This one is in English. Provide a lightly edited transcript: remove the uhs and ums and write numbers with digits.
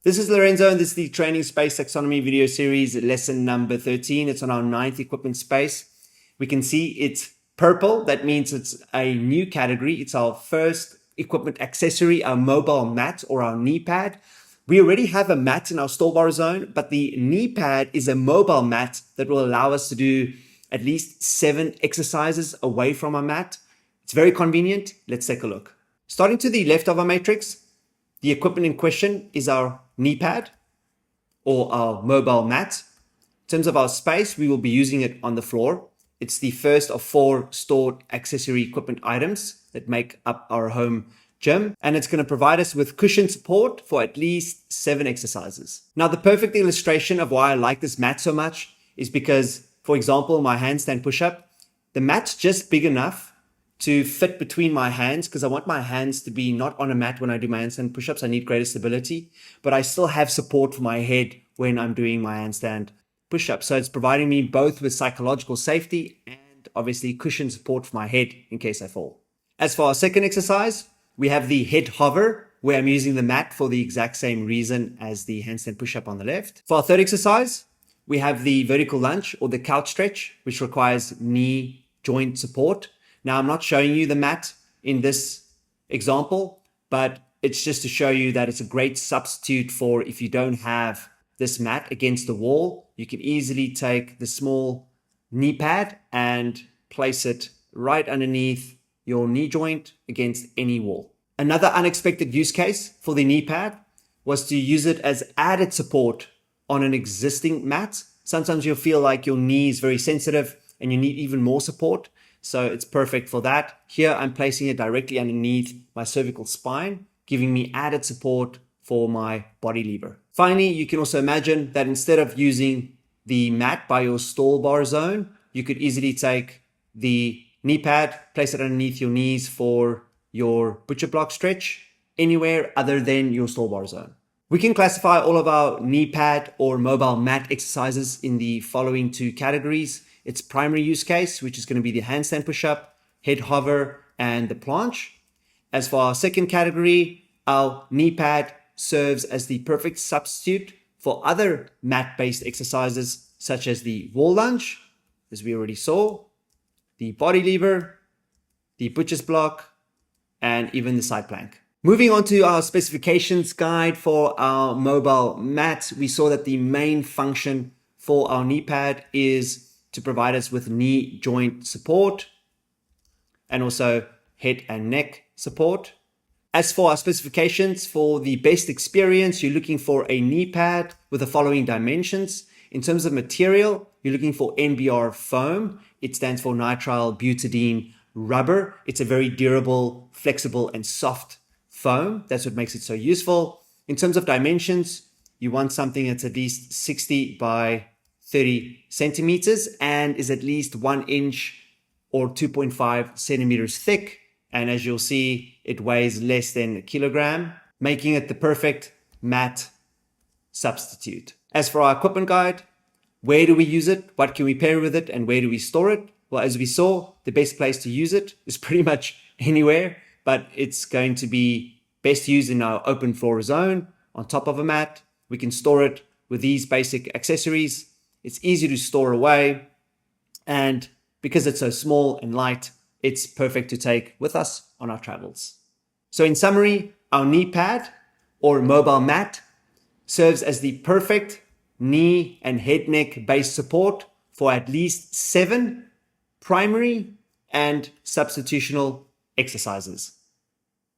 This is Lorenzo, and this is the Training Space Taxonomy video series, lesson number 13. It's on our 9th equipment space. We can see it's purple. That means it's a new category. It's our first equipment accessory, our mobile mat or our knee pad. We already have a mat in our stall bar zone, but the knee pad is a mobile mat that will allow us to do at least 7 exercises away from our mat. It's very convenient. Let's take a look. Starting to the left of our matrix, the equipment in question is our knee pad or our mobile mat. In terms of our space, we will be using it on the floor. It's the first of 4 stored accessory equipment items that make up our home gym, and it's going to provide us with cushion support for at least 7 exercises. Now, the perfect illustration of why I like this mat so much is because, for example, my handstand push-up, the mat's just big enough to fit between my hands because I want my hands to be not on a mat when I do my handstand push-ups. I need greater stability, but I still have support for my head when I'm doing my handstand push-ups. So it's providing me both with psychological safety and obviously cushion support for my head in case I fall. As for our second exercise, we have the head hover, where I'm using the mat for the exact same reason as the handstand push-up on the left. For our third exercise, we have the vertical lunge or the couch stretch, which requires knee joint support. Now, I'm not showing you the mat in this example, but it's just to show you that it's a great substitute for if you don't have this mat against the wall. You can easily take the small knee pad and place it right underneath your knee joint against any wall. Another unexpected use case for the knee pad was to use it as added support on an existing mat. Sometimes you'll feel like your knee is very sensitive and you need even more support. So it's perfect for that. Here I'm placing it directly underneath my cervical spine, giving me added support for my body lever. Finally, you can also imagine that instead of using the mat by your stall bar zone, you could easily take the knee pad, place it underneath your knees for your butcher block stretch anywhere other than your stall bar zone. We can classify all of our knee pad or mobile mat exercises in the following 2 categories. Its primary use case, which is going to be the handstand push-up, head hover, and the planche. As for our second category, our knee pad serves as the perfect substitute for other mat-based exercises, such as the wall lunge, as we already saw, the body lever, the butcher's block, and even the side plank. Moving on to our specifications guide for our mobile mat, we saw that the main function for our knee pad is to provide us with knee joint support and also head and neck support. As for our specifications, for the best experience, you're looking for a knee pad with the following dimensions. In terms of material, you're looking for NBR foam. It stands for nitrile butadiene rubber. It's a very durable, flexible, and soft foam. That's what makes it so useful. In terms of dimensions, you want something that's at least 60 by 30 centimeters and is at least 1 inch or 2.5 centimeters thick. And as you'll see, it weighs less than a kilogram, making it the perfect mat substitute. As for our equipment guide, where do we use it? What can we pair with it? And where do we store it? Well, as we saw, the best place to use it is pretty much anywhere, but it's going to be best used in our open floor zone on top of a mat. We can store it with these basic accessories. It's easy to store away, and because it's so small and light, it's perfect to take with us on our travels. So in summary, our knee pad or mobile mat serves as the perfect knee and head neck based support for at least 7 primary and substitutional exercises.